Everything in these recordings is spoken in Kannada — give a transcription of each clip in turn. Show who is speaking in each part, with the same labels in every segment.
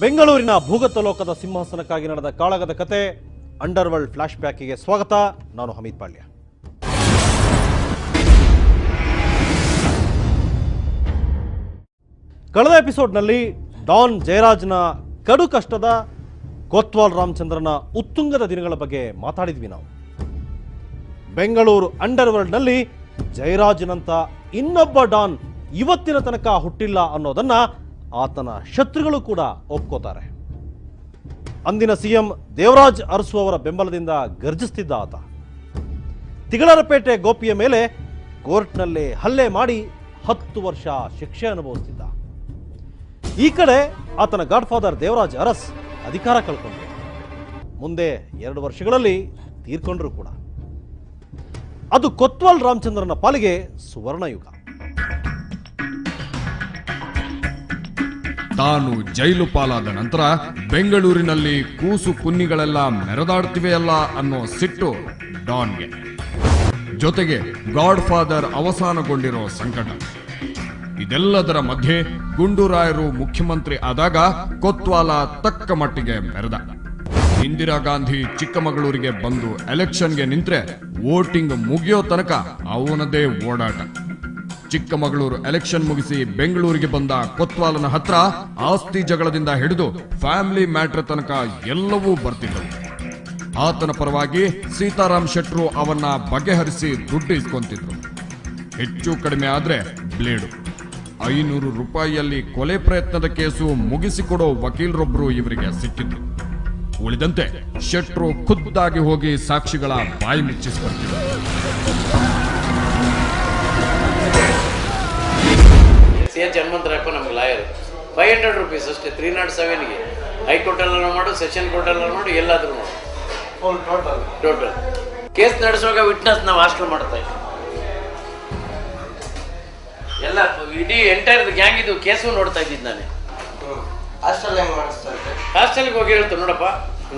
Speaker 1: ಬೆಂಗಳೂರಿನ ಭೂಗತ ಲೋಕದ ಸಿಂಹಾಸನಕ್ಕಾಗಿ ನಡೆದ ಕಾಳಗದ ಕತೆ ಅಂಡರ್ ವರ್ಲ್ಡ್ ಫ್ಲಾಶ್ ಬ್ಯಾಕಿಗೆ ಸ್ವಾಗತ. ನಾನು ಹಮೀದ್ ಪಾಳ್ಯ. ಕಳೆದ ಎಪಿಸೋಡ್ನಲ್ಲಿ ಡಾನ್ ಜಯರಾಜ್ನ ಕಡು ಕಷ್ಟದ ಕೊತ್ವಾಲ್ ರಾಮಚಂದ್ರನ ಉತ್ತುಂಗದ ದಿನಗಳ ಬಗ್ಗೆ ಮಾತಾಡಿದ್ವಿ ನಾವು. ಬೆಂಗಳೂರು ಅಂಡರ್ ವರ್ಲ್ಡ್ನಲ್ಲಿ ಜಯರಾಜ್ನಂತ ಇನ್ನೊಬ್ಬ ಡಾನ್ ಇವತ್ತಿನ ತನಕ ಹುಟ್ಟಿಲ್ಲ ಅನ್ನೋದನ್ನ ಆತನ ಶತ್ರುಗಳು ಕೂಡ ಒಪ್ಕೋತಾರೆ. ಅಂದಿನ ಸಿಎಂ ದೇವರಾಜ್ ಅರಸು ಅವರ ಬೆಂಬಲದಿಂದ ಗರ್ಜಿಸ್ತಿದ್ದ ಆತ. ತಿಗಳರಪೇಟೆ ಗೋಪಿಯ ಮೇಲೆ ಕೋರ್ಟ್ನಲ್ಲಿ ಹಲ್ಲೆ ಮಾಡಿ 10 ವರ್ಷ ಶಿಕ್ಷೆ ಅನುಭವಿಸ್ತಿದ್ದ. ಈ ಕಡೆ ಆತನ ಗಾಡ್ಫಾದರ್ ದೇವರಾಜ್ ಅರಸ್ ಅಧಿಕಾರ ಕಳ್ಕೊಂಡ್ರು. ಮುಂದೆ 2 ವರ್ಷಗಳಲ್ಲಿ ತೀರ್ಕೊಂಡ್ರು ಕೂಡ. ಅದು ಕೊತ್ವಾಲ್ ರಾಮಚಂದ್ರನ ಪಾಲಿಗೆ ಸುವರ್ಣಯುಗ.
Speaker 2: ತಾನು ಜೈಲು ಪಾಲಾದ ನಂತರ ಬೆಂಗಳೂರಿನಲ್ಲಿ ಕೂಸು ಕುನ್ನಿಗಳೆಲ್ಲ ಮೆರೆದಾಡ್ತಿವೆಯಲ್ಲ ಅನ್ನೋ ಸಿಟ್ಟು ಡಾನ್ಗೆ, ಜೊತೆಗೆ ಗಾಡ್ ಫಾದರ್ ಅವಸಾನಗೊಂಡಿರೋ ಸಂಕಟ. ಇದೆಲ್ಲದರ ಮಧ್ಯೆ ಗುಂಡೂರಾಯರು ಮುಖ್ಯಮಂತ್ರಿ ಆದಾಗ ಕೊತ್ವಾಲ ತಕ್ಕ ಮಟ್ಟಿಗೆ ಮೆರೆದ. ಇಂದಿರಾ ಗಾಂಧಿ ಚಿಕ್ಕಮಗಳೂರಿಗೆ ಬಂದು ಎಲೆಕ್ಷನ್ಗೆ ನಿಂತ್ರೆ ವೋಟಿಂಗ್ ಮುಗಿಯೋ ತನಕ ಅವನದೇ ಓಡಾಟ. ಚಿಕ್ಕಮಗಳೂರು ಎಲೆಕ್ಷನ್ ಮುಗಿಸಿ ಬೆಂಗಳೂರಿಗೆ ಬಂದ ಕೊತ್ವಾಲನ ಹತ್ರ ಆಸ್ತಿ ಜಗಳದಿಂದ ಹಿಡಿದು ಫ್ಯಾಮಿಲಿ ಮ್ಯಾಟರ್ ತನಕ ಎಲ್ಲವೂ ಬರ್ತಿದ್ದವು. ಆತನ ಪರವಾಗಿ ಸೀತಾರಾಮ್ ಶೆಟ್ರು ಅವನ್ನ ಬಗೆಹರಿಸಿ ದುಡ್ಡು ಇಸ್ಕೊಂತಿದ್ರು. ಹೆಚ್ಚು ಕಡಿಮೆ ಆದ್ರೆ ಬ್ಲೇಡು. 500 ರೂಪಾಯಿಯಲ್ಲಿ ಕೊಲೆ ಪ್ರಯತ್ನದ ಕೇಸು ಮುಗಿಸಿಕೊಡೋ ವಕೀಲರೊಬ್ರು ಇವರಿಗೆ ಸಿಕ್ಕಿದ್ರು. ಉಳಿದಂತೆ ಶೆಟ್ರು ಖುದ್ದಾಗಿ ಹೋಗಿ ಸಾಕ್ಷಿಗಳ ಬಾಯಿ ಮುಚ್ಚಿಸ್ಕೊಳ್ತಿದ್ರು.
Speaker 3: ಹನುಮಂತರಾಯಪ್ಪ ನಮ್ಗೆ ಲಾಯರ್ 500 ರೂಪೀಸ್ ಅಷ್ಟೇ. 307ಗೆ ಹೈಕೋರ್ಟಲ್ಲ ಮಾಡು, ಸೆಷನ್ ಕೋರ್ಟಲ್ಲ ಮಾಡು, ಎಲ್ಲಾದ್ರೂ ಮಾಡು. ಟೋಟಲ್ ಕೇಸ್ ನಡೆಸುವಾಗ ವಿಟ್ನೆಸ್ ನಾವು ಹಾಸ್ಟೆಲ್ ಮಾಡ್ತಾ ಇದ್ವಿ. ಎಲ್ಲ ಇಡೀ ಎಂಟೈರ್ ಗ್ಯಾಂಗ್ ಇದು ಕೇಸು ನೋಡ್ತಾ ಇದ್ದಿದ್ದು ನಾನೇ. ಹಾಸ್ಟೆಲ್ಗೆ ಹೋಗಿ ಹೇಳ್ತೇನೆ, ನೋಡಪ್ಪ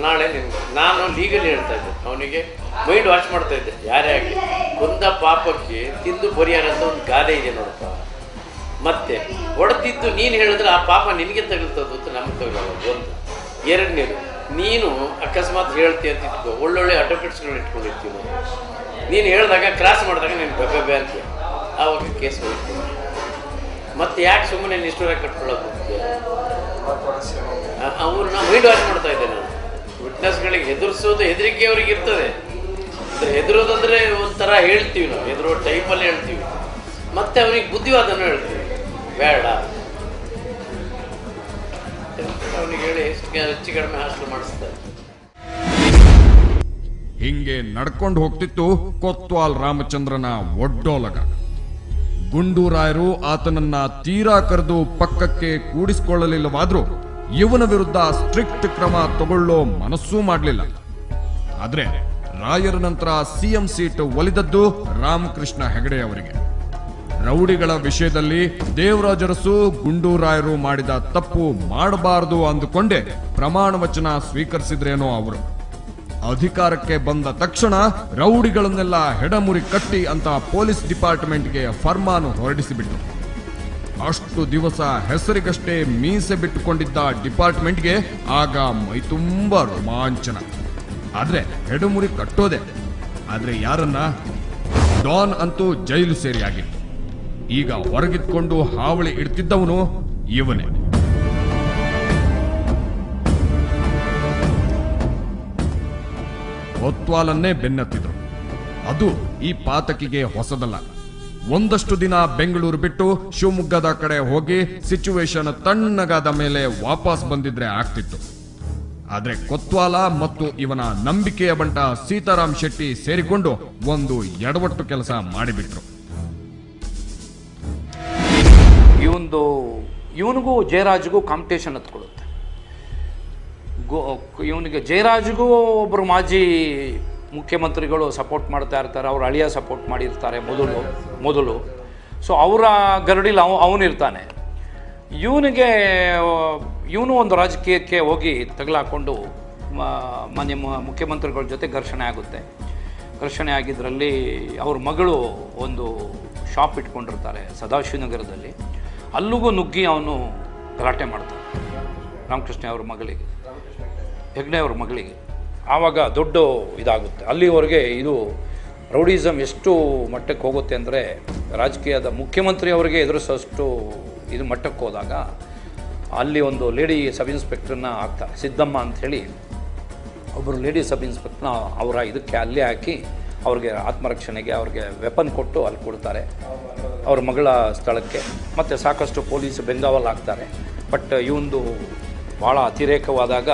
Speaker 3: ನಾಳೆ ನಿಮ್ಗೆ ನಾನು ಲೀಗಲಿ ಹೇಳ್ತಾ ಇದ್ದೆ. ಅವನಿಗೆ ಮೈಂಡ್ ವಾಶ್ ಮಾಡ್ತಾ ಇದ್ದೆ. ಯಾರೇ ಆಗಲಿ ಕೊಂದ ಪಾಪಕ್ಕೆ ತಿಂದು ಪರಿಹಾರ ಅಂತ ಒಂದು ಗಾದೆ ಇದೆ ನೋಡಪ್ಪ. ಮತ್ತೆ ಹೊಡೆದಿದ್ದು ನೀನು ಹೇಳಿದ್ರೆ ಆ ಪಾಪ ನಿನಗೆ ತಗುಲ್ತದ್ದು ಅಂತ ನಮ್ಗೆ ತಗೊಳ್ಳಲ್ಲ. ಒಂದು ಎರಡನೇದು, ನೀನು ಅಕಸ್ಮಾತ್ ಹೇಳ್ತೀಯ ಅಂತ ಇಟ್ಕೋ, ಒಳ್ಳೊಳ್ಳೆ ಅಡ್ವೊಕೇಟ್ಸ್ಗಳು ಇಟ್ಕೊಂಡಿರ್ತೀವಿ ನಾವು. ನೀನು ಹೇಳಿದಾಗ ಕ್ರಾಸ್ ಮಾಡಿದಾಗ ನೀನು ಬೆಬ್ಬೆ ಅಂತೀಯ, ಆವಾಗ ಕೇಸ್ ಹೋಗ್ತೀವಿ. ಮತ್ತೆ ಯಾಕೆ ಸುಮ್ಮನೆ ನಿಷ್ಠೂರ ಕಟ್ಕೊಳ್ಳೋದು? ಅವ್ರನ್ನ ಮೈಂಡ್ ವಾಶ್ ಮಾಡ್ತಾ ಇದ್ದೆ ನಾನು. ವಿಟ್ನೆಸ್ಗಳಿಗೆ ಹೆದರ್ಸೋದು ಹೆದರಿಕೆ ಅವ್ರಿಗೆ ಇರ್ತದೆ. ಹೆದರೋದಂದ್ರೆ ಒಂಥರ ಹೇಳ್ತೀವಿ ನಾವು, ಹೆದರೋ ಟೈಪಲ್ಲಿ ಹೇಳ್ತೀವಿ. ಮತ್ತೆ ಅವ್ರಿಗೆ ಬುದ್ಧಿವಾದನೂ ಹೇಳ್ತೀವಿ, ಬೇಡ ಅವನಿಗೆ ಹೇಳಿ ಹೆಚ್ಚು ಕಡಿಮೆ ಹಾಸ್ಟೆಲ್ ಮಾಡಿಸ್ತಾರೆ.
Speaker 2: ಹಿಂಗೆ ನಡ್ಕೊಂಡು ಹೋಗ್ತಿತ್ತು ಕೊತ್ವಾಲ್ ರಾಮಚಂದ್ರನ ಒಡ್ಡೋಲಗ. ಗುಂಡೂರಾಯರು ಆತನನ್ನ ತೀರಾ ಕರೆದು ಪಕ್ಕಕ್ಕೆ ಕೂಡಿಸಿಕೊಳ್ಳಲಿಲ್ಲವಾದ್ರೂ ಇವನ ವಿರುದ್ಧ ಸ್ಟ್ರಿಕ್ಟ್ ಕ್ರಮ ತಗೊಳ್ಳೋ ಮನಸ್ಸೂ ಮಾಡಲಿಲ್ಲ. ಆದ್ರೆ ರಾಯರ ನಂತರ ಸಿಎಂ ಸೀಟ್ ಒಲಿದದ್ದು ರಾಮಕೃಷ್ಣ ಹೆಗಡೆ ಅವರಿಗೆ. ರೌಡಿಗಳ ವಿಷಯದಲ್ಲಿ ದೇವರಾಜರಸು ಗುಂಡೂರಾಯರು ಮಾಡಿದ ತಪ್ಪು ಮಾಡಬಾರದು ಅಂದುಕೊಂಡೇ ಪ್ರಮಾಣ ವಚನ ಸ್ವೀಕರಿಸಿದ್ರೇನೋ ಅವರು. ಅಧಿಕಾರಕ್ಕೆ ಬಂದ ತಕ್ಷಣ ರೌಡಿಗಳನ್ನೆಲ್ಲ ಹೆಡಮುರಿ ಕಟ್ಟಿ ಅಂತ ಪೊಲೀಸ್ ಡಿಪಾರ್ಟ್ಮೆಂಟ್ಗೆ ಫರ್ಮಾನು ಹೊರಡಿಸಿಬಿಟ್ರು. ಅಷ್ಟು ದಿವಸ ಹೆಸರಿಗಷ್ಟೇ ಮೀಸೆ ಬಿಟ್ಟುಕೊಂಡಿದ್ದ ಡಿಪಾರ್ಟ್ಮೆಂಟ್ಗೆ ಆಗ ಮೈತುಂಬ ರೋಮಾಂಚನ. ಆದ್ರೆ ಹೆಡಮುರಿ ಕಟ್ಟೋದೆ. ಆದ್ರೆ ಯಾರನ್ನ? ಡಾನ್ ಅಂತೂ ಜೈಲು ಸೇರಿಯಾಗಿತ್ತು. ಈಗ ಹೊರಗಿದ್ಕೊಂಡು ಹಾವಳಿ ಇಡ್ತಿದ್ದವನು ಇವನೇ. ಕೊತ್ವಾಲನ್ನೇ ಬೆನ್ನತ್ತಿದ್ರು. ಅದು ಈ ಪಾತಕಿಗೆ ಹೊಸದಲ್ಲ. ಒಂದಷ್ಟು ದಿನ ಬೆಂಗಳೂರು ಬಿಟ್ಟು ಶಿವಮೊಗ್ಗದ ಕಡೆ ಹೋಗಿ ಸಿಚುವೇಶನ್ ತಣ್ಣಗಾದ ಮೇಲೆ ವಾಪಸ್ ಬಂದಿದ್ರೆ ಆಗ್ತಿತ್ತು. ಆದ್ರೆ ಕೊತ್ವಾಲ ಮತ್ತು ಇವನ ನಂಬಿಕೆಯ ಬಂಟ ಸೀತಾರಾಮ್ ಶೆಟ್ಟಿ ಸೇರಿಕೊಂಡು ಒಂದು ಎಡವಟ್ಟು ಕೆಲಸ ಮಾಡಿಬಿಟ್ರು.
Speaker 4: ಇವನಿಗೂ ಜಯರಾಜ್ಗೂ ಕಾಂಪಿಟೇಷನ್ ಹತ್ಕೊಳ್ಳುತ್ತೆ. ಇವನಿಗೆ ಜಯರಾಜ್ಗೂ ಒಬ್ಬರು ಮಾಜಿ ಮುಖ್ಯಮಂತ್ರಿಗಳು ಸಪೋರ್ಟ್ ಮಾಡ್ತಾ ಇರ್ತಾರೆ. ಅವ್ರ ಅಳಿಯ ಸಪೋರ್ಟ್ ಮಾಡಿರ್ತಾರೆ ಮೊದಲು. ಸೊ ಅವರ ಗರಡಿಲಿ ಅವನಿರ್ತಾನೆ. ಇವನು ಒಂದು ರಾಜಕೀಯಕ್ಕೆ ಹೋಗಿ ತಗಲಾಕೊಂಡು ಮಾನ್ಯ ಮುಖ್ಯಮಂತ್ರಿಗಳ ಜೊತೆ ಘರ್ಷಣೆ ಆಗುತ್ತೆ. ಘರ್ಷಣೆ ಆಗಿದ್ದರಲ್ಲಿ ಅವ್ರ ಮಗಳು ಒಂದು ಶಾಪ್ ಇಟ್ಕೊಂಡಿರ್ತಾರೆ ಸದಾಶಿವನಗರದಲ್ಲಿ. ಅಲ್ಲಿಗೂ ನುಗ್ಗಿ ಅವನು ಗಲಾಟೆ ಮಾಡ್ತಾನೆ. ರಾಮಕೃಷ್ಣ ಅವ್ರ ಮಗಳಿಗೆ, ಹೆಗ್ಡೆ ಅವ್ರ ಮಗಳಿಗೆ. ಆವಾಗ ದೊಡ್ಡ ಇದಾಗುತ್ತೆ. ಅಲ್ಲಿವರೆಗೆ ಇದು ರೌಡಿಸಮ್ ಎಷ್ಟು ಮಟ್ಟಕ್ಕೆ ಹೋಗುತ್ತೆ ಅಂದರೆ ರಾಜಕೀಯದ ಮುಖ್ಯಮಂತ್ರಿಯವರಿಗೆ ಎದುರಿಸೋಷ್ಟು ಇದು ಮಟ್ಟಕ್ಕೆ ಹೋದಾಗ ಅಲ್ಲಿ ಒಂದು ಲೇಡಿ ಸಬ್ ಇನ್ಸ್ಪೆಕ್ಟ್ರನ್ನ ಹಾಕ್ತಾರೆ, ಸಿದ್ದಮ್ಮ ಅಂಥೇಳಿ ಒಬ್ಬರು ಲೇಡಿ ಸಬ್ ಇನ್ಸ್ಪೆಕ್ಟ್ರನ್ನ ಅವರ ಇದಕ್ಕೆ ಅಲ್ಲೇ ಹಾಕಿ ಅವ್ರಿಗೆ ಆತ್ಮರಕ್ಷಣೆಗೆ ಅವ್ರಿಗೆ ವೆಪನ್ ಕೊಟ್ಟು ಅಲ್ಲಿ ಕೊಡ್ತಾರೆ ಅವ್ರ ಮಗಳ ಸ್ಥಳಕ್ಕೆ. ಮತ್ತು ಸಾಕಷ್ಟು ಪೊಲೀಸ್ ಬೆಂಗಾವಲ್ ಹಾಕ್ತಾರೆ. ಬಟ್ ಇವಂದು ಭಾಳ ಅತಿರೇಕವಾದಾಗ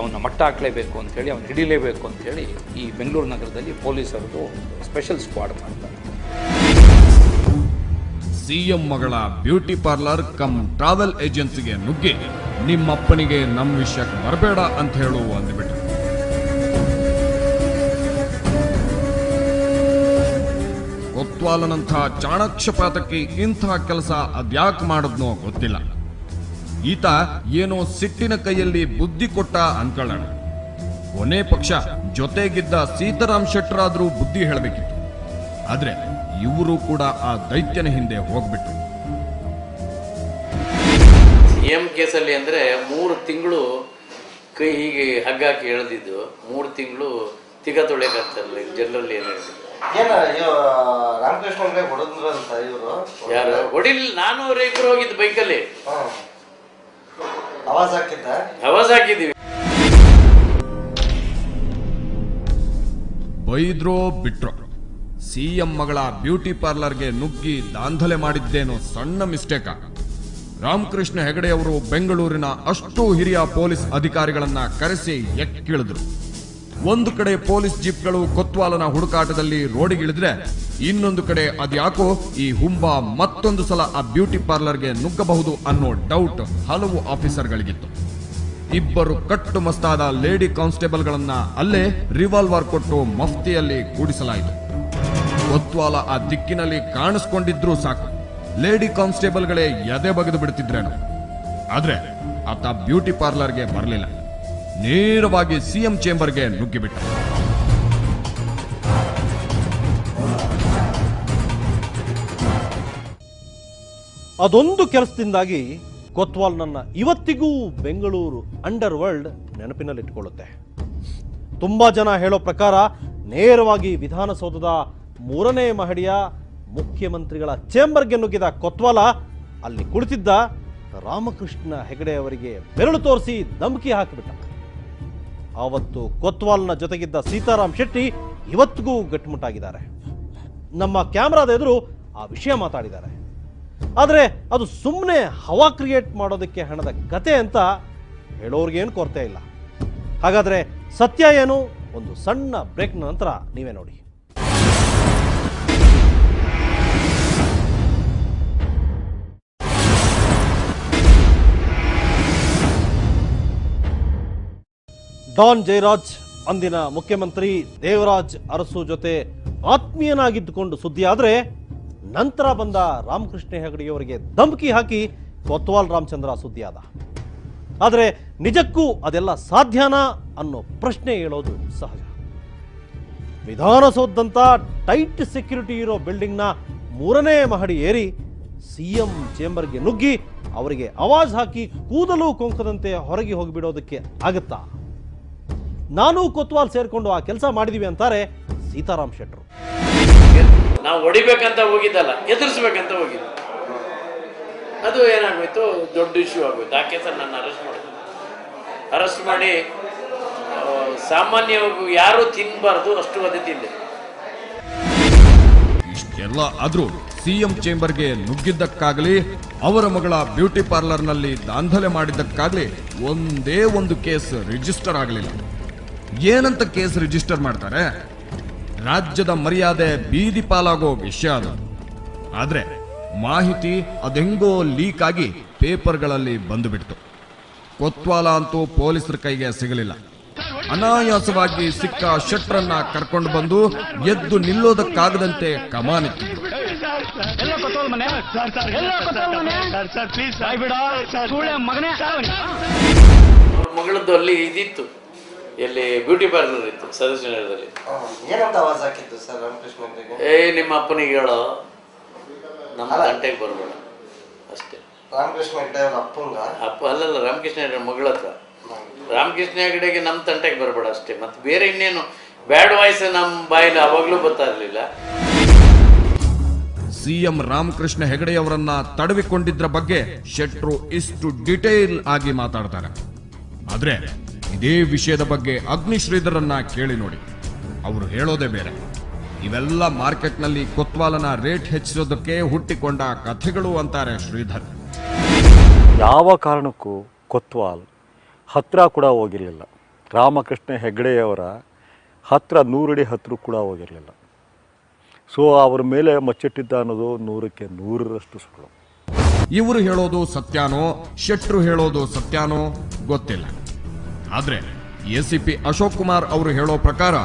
Speaker 4: ಅವನ್ನ ಮಟ್ಟ ಹಾಕಲೇಬೇಕು ಅಂಥೇಳಿ, ಅವ್ನು ಹಿಡಿಲೇಬೇಕು ಅಂಥೇಳಿ ಈ ಬೆಂಗಳೂರು ನಗರದಲ್ಲಿ ಪೊಲೀಸರದು ಸ್ಪೆಷಲ್ ಸ್ಕ್ವಾಡ್ ಮಾಡ್ತಾರೆ.
Speaker 2: ಸಿಎಂ ಮಗಳ ಬ್ಯೂಟಿ ಪಾರ್ಲರ್ ಕಮ್ ಟ್ರಾವೆಲ್ ಏಜೆನ್ಸಿಗೆ ನುಗ್ಗಿ ನಿಮ್ಮಪ್ಪನಿಗೆ ನಮ್ಮ ವಿಷಯಕ್ಕೆ ಬರಬೇಡ ಅಂತ ಹೇಳು ಅಂದ್ಬಿಟ್ರು. ಕೊತ್ವಾಲನಂಥ ಚಾಣಕ್ಷಪಾತಕ್ಕೆ ಇಂಥ ಕೆಲಸ ಅದ್ಯಾಕೆ ಮಾಡಿದ್ನೋ ಗೊತ್ತಿಲ್ಲ. ಈತ ಏನೋ ಸಿಟ್ಟಿನ ಕೈಯಲ್ಲಿ ಬುದ್ಧಿ ಕೊಟ್ಟ ಅನ್ಕೊಳ್ಳೋಣ. ಕೊನೆ ಪಕ್ಷ ಜೊತೆಗಿದ್ದ ಸೀತಾರಾಮ್ ಶೆಟ್ಟರಾದ್ರೂ ಬುದ್ಧಿ ಹೇಳಬೇಕಿತ್ತು. ಆದ್ರೆ ಇವರು ಕೂಡ ಆ ದೈತ್ಯನ ಹಿಂದೆ ಹೋಗ್ಬಿಟ್ರು.
Speaker 3: ಸಿಎಂ ಕೇಸಲ್ಲಿ ಅಂದ್ರೆ 3 ತಿಂಗಳು ಕೈ ಹೀಗೆ ಹಗ್ಗ ಹಾಕಿ ಎಳೆದಿದ್ದು, 3 ತಿಂಗಳು ತಿಗ ತೊಳೆಯಕಂತಾರಲ್ಲ ಜನರಲ್ಲಿ ಏನು ಹೇಳಿದ್ರು.
Speaker 5: ರಾಮಕೃಷ್ಣ ಹೊಡೆದ್ರಂತ ಇವರು
Speaker 3: ಯಾರು ಹೊಡಿಲ್? ನಾನು ಅವ್ರ ಇಬ್ರು ಹೋಗಿದ್ದು ಬೈಕಲ್ಲಿ
Speaker 5: ಆವಾಜ್
Speaker 3: ಹಾಕಿದ್ದೀವಿ.
Speaker 2: ಬೈದ್ರೋ ಬಿಟ್ರೋ, ಸಿಎಂ ಮಗಳ ಬ್ಯೂಟಿ ಪಾರ್ಲರ್ಗೆ ನುಗ್ಗಿ ದಾಂಧಲೆ ಮಾಡಿದ್ದೇನೋ ಸಣ್ಣ ಮಿಸ್ಟೇಕ. ರಾಮಕೃಷ್ಣ ಹೆಗಡೆಯವರು ಬೆಂಗಳೂರಿನ ಅಷ್ಟು ಹಿರಿಯ ಪೊಲೀಸ್ ಅಧಿಕಾರಿಗಳನ್ನ ಕರೆಸಿ ಎಕ್ಕಿಳಿದ್ರು. ಒಂದು ಕಡೆ ಪೊಲೀಸ್ ಜೀಪ್ಗಳು ಕೊತ್ವಾಲನ ಹುಡುಕಾಟದಲ್ಲಿ ರೋಡಿಗಿಳಿದ್ರೆ, ಇನ್ನೊಂದು ಕಡೆ ಅದ್ಯಾಕೋ ಈ ಹುಂಬ ಮತ್ತೊಂದು ಸಲ ಆ ಬ್ಯೂಟಿ ಪಾರ್ಲರ್ಗೆ ನುಗ್ಗಬಹುದು ಅನ್ನೋ ಡೌಟ್ ಹಲವು ಆಫೀಸರ್ಗಳಿಗಿತ್ತು. ಇಬ್ಬರು ಕಟ್ಟು ಮಸ್ತಾದ ಲೇಡಿ ಕಾನ್ಸ್ಟೇಬಲ್ಗಳನ್ನ ಅಲ್ಲೇ ರಿವಾಲ್ವರ್ ಕೊಟ್ಟು ಮಫ್ತಿಯಲ್ಲಿ ಕೂಡಿಸಲಾಯಿತು. ಕೊತ್ವಾಲ ಆ ದಿಕ್ಕಿನಲ್ಲಿ ಕಾಣಿಸ್ಕೊಂಡಿದ್ರೂ ಸಾಕು, ಲೇಡಿ ಕಾನ್ಸ್ಟೇಬಲ್ಗಳೇ ಎದೆ ಬಗೆದು ಬಿಡ್ತಿದ್ರೇನು. ಆದ್ರೆ ಆತ ಬ್ಯೂಟಿ ಪಾರ್ಲರ್ಗೆ ಬರಲಿಲ್ಲ, ನೇರವಾಗಿ ಸಿಎಂ ಚೇಂಬರ್ಗೆ ನುಗ್ಗಿಬಿಟ್ಟ.
Speaker 1: ಅದೊಂದು ಕೆಲಸದಿಂದಾಗಿ ಕೊತ್ವಾಲ್ನನ್ನ ಇವತ್ತಿಗೂ ಬೆಂಗಳೂರು ಅಂಡರ್ ವರ್ಲ್ಡ್ ನೆನಪಿನಲ್ಲಿಟ್ಕೊಳ್ಳುತ್ತೆ. ತುಂಬಾ ಜನ ಹೇಳೋ ಪ್ರಕಾರ ನೇರವಾಗಿ ವಿಧಾನಸೌಧದ 3ನೇ ಮಹಡಿಯ ಮುಖ್ಯಮಂತ್ರಿಗಳ ಚೇಂಬರ್ಗೆ ನುಗ್ಗಿದ ಕೊತ್ವಾಲ ಅಲ್ಲಿ ಕುಳಿತಿದ್ದ ರಾಮಕೃಷ್ಣ ಹೆಗಡೆ ಅವರಿಗೆ ಬೆರಳು ತೋರಿಸಿ ಧಮಕಿ ಹಾಕಿಬಿಟ್ಟ. ಆವತ್ತು ಕೊತ್ವಾಲ್ನ ಜೊತೆಗಿದ್ದ ಸೀತಾರಾಮ್ ಶೆಟ್ಟಿ ಇವತ್ತಿಗೂ ಗಟ್ಟಿಮುಟ್ಟಾಗಿದ್ದಾರೆ. ನಮ್ಮ ಕ್ಯಾಮ್ರಾದ ಎದುರು ಆ ವಿಷಯ ಮಾತಾಡಿದ್ದಾರೆ. ಆದರೆ ಅದು ಸುಮ್ಮನೆ ಹವಾ ಕ್ರಿಯೇಟ್ ಮಾಡೋದಕ್ಕೆ ಹಣದ ಕತೆ ಅಂತ ಹೇಳೋರ್ಗೇನು ಕೊರತೆ ಇಲ್ಲ. ಹಾಗಾದ್ರೆ ಸತ್ಯ ಏನು? ಒಂದು ಸಣ್ಣ ಬ್ರೇಕ್ನ ನಂತರ ನೀವೇ ನೋಡಿ. ಡಾನ್ ಜಯರಾಜ್ ಅಂದಿನ ಮುಖ್ಯಮಂತ್ರಿ ದೇವರಾಜ್ ಅರಸು ಜೊತೆ ಆತ್ಮೀಯನಾಗಿದ್ದುಕೊಂಡು ಸುದ್ದಿಯಾದರೆ, ನಂತರ ಬಂದ ರಾಮಕೃಷ್ಣ ಹೆಗಡೆಯವರಿಗೆ ಧಮಕಿ ಹಾಕಿ ಕೊತ್ವಾಲ್ ರಾಮಚಂದ್ರ ಸುದ್ದಿಯಾದ. ಆದರೆ ನಿಜಕ್ಕೂ ಅದೆಲ್ಲ ಸಾಧ್ಯನಾ ಅನ್ನೋ ಪ್ರಶ್ನೆ ಹೇಳೋದು ಸಹಜ. ವಿಧಾನಸೌಧದಂತ ಟೈಟ್ ಸೆಕ್ಯೂರಿಟಿ ಇರೋ ಬಿಲ್ಡಿಂಗ್ನ 3ನೇ ಮಹಡಿ ಏರಿ ಸಿಎಂ ಚೇಂಬರ್ಗೆ ನುಗ್ಗಿ ಅವರಿಗೆ ಆವಾಜ್ ಹಾಕಿ ಕೂದಲು ಕೊಂಕದಂತೆ ಹೊರಗೆ ಹೋಗಿಬಿಡೋದಕ್ಕೆ ಆಗುತ್ತಾ? ನಾನು ಕೊತ್ವಾಲ್ ಸೇರ್ಕೊಂಡು ಆ ಕೆಲಸ ಮಾಡಿದೀವಿ ಅಂತಾರೆ ಸೀತಾರಾಮ್ ಶೆಟ್ಟರು.
Speaker 3: ನಾವು ಹೊಡಿಬೇಕಂತ ಹೋಗಿದ್ದಲ್ಲ, ಎದುರಿಸ್ಬೇಕಂತ ಹೋಗಿದ್ದ. ಅದು ಏನಾಗೋಯ್ತು, ದೊಡ್ಡ ಇಶ್ಯೂ ಆಗೋಯ್ತು. ಆ ಕೇಸಲ್ಲಿ ನನ್ನ ಅರೆಸ್ಟ್ ಮಾಡಿ ಸಾಮಾನ್ಯವಾಗಿ ಯಾರು ತಿನ್ನಬಾರ್ದು ಅಷ್ಟು ವಧೆ ತಿಂದೆ.
Speaker 2: ಇಷ್ಟೆಲ್ಲ ಆದ್ರೂ ಸಿಎಂ ಚೇಂಬರ್ಗೆ ನುಗ್ಗಿದ್ದಕ್ಕಾಗಲಿ ಅವರ ಮಗಳ ಬ್ಯೂಟಿ ಪಾರ್ಲರ್ನಲ್ಲಿ ದಾಂಧಲೆ ಮಾಡಿದ್ದಕ್ಕಾಗಲಿ ಒಂದೇ ಒಂದು ಕೇಸ್ ರಿಜಿಸ್ಟರ್ ಆಗಲಿಲ್ಲ. ಏನಂತ ಕೇಸ್ ರಿಜಿಸ್ಟರ್ ಮಾಡ್ತಾರೆ? ರಾಜ್ಯದ ಮರ್ಯಾದೆ ಬೀದಿ ಪಾಲಾಗೋ ವಿಷಯ ಅದು. ಆದ್ರೆ ಮಾಹಿತಿ ಅದೆಂಗೋ ಲೀಕ್ ಆಗಿ ಪೇಪರ್ಗಳಲ್ಲಿ ಬಂದು ಬಿಡ್ತು. ಕೊತ್ವಾಲ ಅಂತೂ ಪೊಲೀಸರ ಕೈಗೆ ಸಿಗಲಿಲ್ಲ. ಅನಾಯಾಸವಾಗಿ ಸಿಕ್ಕ ಶೆಟ್ರನ್ನ ಕರ್ಕೊಂಡು ಬಂದು ಎದ್ದು ನಿಲ್ಲೋದಕ್ಕಾಗದಂತೆ ಕಮಾನಿತ್ತು.
Speaker 3: ಮಗಳದ್ದು ಅಲ್ಲಿ ಇದಿತ್ತು, ಎಲ್ಲಿ ಬ್ಯೂಟಿ ಪಾರ್ಲರ್ ಇತ್ತು ಸದಸ್ಯನಗರದಲ್ಲಿ.
Speaker 5: ಏನಂತ ಆವಾಜ್ ಹಾಕಿತ್ತು ಸರ್ ರಾಮಕೃಷ್ಣ?
Speaker 3: ನಿಮ್ಮ ಅಪ್ಪನಿಗೆ ಹೇಳೋ, ನಮ್ಮ ಗಂಟೆಗೆ ಬರಬೇಡ ಅಷ್ಟೇ.
Speaker 5: ರಾಮಕೃಷ್ಣ ಹೆಗ್ಡೆ ಅವ್ರ ಅಪ್ಪಂಗ
Speaker 3: ಅಪ್ಪ ಅಲ್ಲಲ್ಲ, ರಾಮಕೃಷ್ಣ ಹೆಗಡೆ ಮಗಳ ಹತ್ರ. ರಾಮಕೃಷ್ಣ ಹೆಗಡೆಗೆ ನಮ್ಮ ತಂಟೆಗೆ ಬರಬೇಡ ಅಷ್ಟೇ, ಮತ್ತು ಬೇರೆ ಇನ್ನೇನು ಬ್ಯಾಡ್ ವಾಯ್ಸ್ ನಮ್ಮ ಬಾಯಲ್ಲಿ ಅವಾಗಲೂ ಬರ್ತಾ ಇರಲಿಲ್ಲ.
Speaker 2: ಸಿಎಂ ರಾಮಕೃಷ್ಣ ಹೆಗಡೆಯವರನ್ನ ತಡವಿಕೊಂಡಿದ್ರ ಬಗ್ಗೆ ಶೆಟ್ರು ಇಷ್ಟು ಡಿಟೇಲ್ ಆಗಿ ಮಾತಾಡ್ತಾರೆ. ಆದ್ರೆ ಇದೇ ವಿಷಯದ ಬಗ್ಗೆ ಅಗ್ನಿಶ್ರೀಧರನ್ನ ಕೇಳಿ ನೋಡಿ, ಅವರು ಹೇಳೋದೇ ಬೇರೆ. ಇವೆಲ್ಲ ಮಾರ್ಕೆಟ್ನಲ್ಲಿ ಕೊತ್ವಾಲನ ರೇಟ್ ಹೆಚ್ಚಿಸೋದಕ್ಕೆ ಹುಟ್ಟಿಕೊಂಡ ಕಥೆಗಳು ಅಂತಾರೆ ಶ್ರೀಧರ್.
Speaker 6: ಯಾವ ಕಾರಣಕ್ಕೂ ಕೊತ್ವಾಲ್ ಹತ್ರ ಕೂಡ ಹೋಗಿರಲಿಲ್ಲ. ರಾಮಕೃಷ್ಣ ಹೆಗಡೆಯವರ ಹತ್ರ 100 ಅಡಿ ಹತ್ರ ಕೂಡ ಹೋಗಿರಲಿಲ್ಲ. ಸೊ ಅವ್ರ ಮೇಲೆ ಮಚ್ಚಿಟ್ಟಿದ್ದ ಅನ್ನೋದು 100ಕ್ಕೆ 100ರಷ್ಟು ಸುಳ್ಳು.
Speaker 2: ಇವರು ಹೇಳೋದು ಸತ್ಯಾನೋ ಶೆಟ್ರು ಹೇಳೋದು ಸತ್ಯಾನೋ ಗೊತ್ತಿಲ್ಲ. ಆದ್ರೆ ಎಸಿಪಿ ಅಶೋಕ್ ಕುಮಾರ್ ಅವರು ಹೇಳೋ ಪ್ರಕಾರ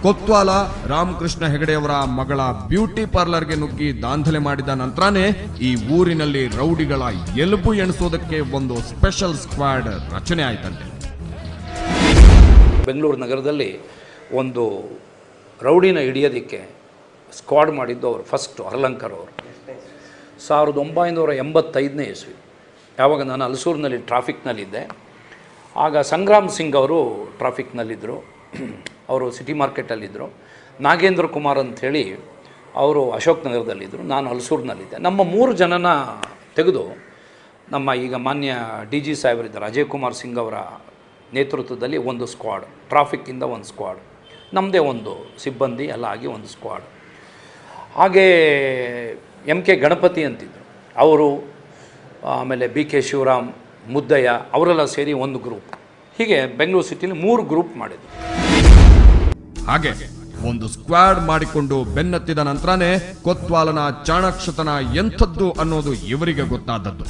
Speaker 2: ಕೊತ್ವಾಲ ರಾಮಕೃಷ್ಣ ಹೆಗಡೆಯವರ ಮಗಳ ಬ್ಯೂಟಿ ಪಾರ್ಲರ್ಗೆ ನುಗ್ಗಿ ದಾಂಧಲೆ ಮಾಡಿದ ನಂತರನೇ ಈ ಊರಿನಲ್ಲಿ ರೌಡಿಗಳ ಎಲುಬು ಎಣಿಸೋದಕ್ಕೆ ಒಂದು ಸ್ಪೆಷಲ್ ಸ್ಕ್ವಾಡ್ ರಚನೆ ಆಯ್ತಂತೆ.
Speaker 4: ಬೆಂಗಳೂರು ನಗರದಲ್ಲಿ ಒಂದು ರೌಡಿನ ಹಿಡಿಯೋದಕ್ಕೆ ಸ್ಕ್ವಾಡ್ ಮಾಡಿದ್ದು ಅವರು ಫಸ್ಟು ಅರ್ಲಂಕರ್ ಅವರು 1985ನೇ ಇಸ್ವಿ. ಯಾವಾಗ ನಾನು ಹಲಸೂರಿನಲ್ಲಿ ಟ್ರಾಫಿಕ್ನಲ್ಲಿದ್ದೆ, ಆಗ ಸಂಗ್ರಾಮ್ ಸಿಂಗ್ ಅವರು ಟ್ರಾಫಿಕ್ನಲ್ಲಿದ್ದರು, ಅವರು ಸಿಟಿ ಮಾರ್ಕೆಟಲ್ಲಿದ್ದರು. ನಾಗೇಂದ್ರ ಕುಮಾರ್ ಅಂಥೇಳಿ ಅವರು ಅಶೋಕ್ ನಗರದಲ್ಲಿದ್ದರು, ನಾನು ಹಲಸೂರಿನಲ್ಲಿದ್ದೆ. ನಮ್ಮ 3 ಜನನ ತೆಗೆದು ನಮ್ಮ ಈಗ ಮಾನ್ಯ ಡಿ ಜಿ ಸಾಹೇಬರಿದ್ದಾರೆ ಅಜಯ್ ಕುಮಾರ್ ಸಿಂಗ್ ಅವರ ನೇತೃತ್ವದಲ್ಲಿ ಒಂದು ಸ್ಕ್ವಾಡ್, ಟ್ರಾಫಿಕ್ಕಿಂದ ಒಂದು ಸ್ಕ್ವಾಡ್, ನಮ್ಮದೇ ಒಂದು ಸಿಬ್ಬಂದಿ ಎಲ್ಲ ಆಗಿ ಒಂದು ಸ್ಕ್ವಾಡ್. ಹಾಗೇ MK ಗಣಪತಿ ಅಂತಿದ್ದರು ಅವರು, ಆಮೇಲೆ BK ಶಿವರಾಮ್, ಮುದ್ದಯ್ಯ ಅವರೆಲ್ಲ ಸೇರಿ ಒಂದು ಗ್ರೂಪ್. ಹೀಗೆ ಬೆಂಗಳೂರು ಸಿಟಿಲಿ 3 ಗ್ರೂಪ್ ಮಾಡಿದ್ರು.
Speaker 2: ಹಾಗೆ ಒಂದು ಸ್ಕ್ವಾಡ್ ಮಾಡಿಕೊಂಡು ಬೆನ್ನತ್ತಿದ ನಂತರನೇ ಕೊತ್ವಾಲನ ಚಾಣಾಕ್ಷತನ ಎಂಥದ್ದು ಅನ್ನೋದು ಇವರಿಗೆ ಗೊತ್ತಾದದ್ದು.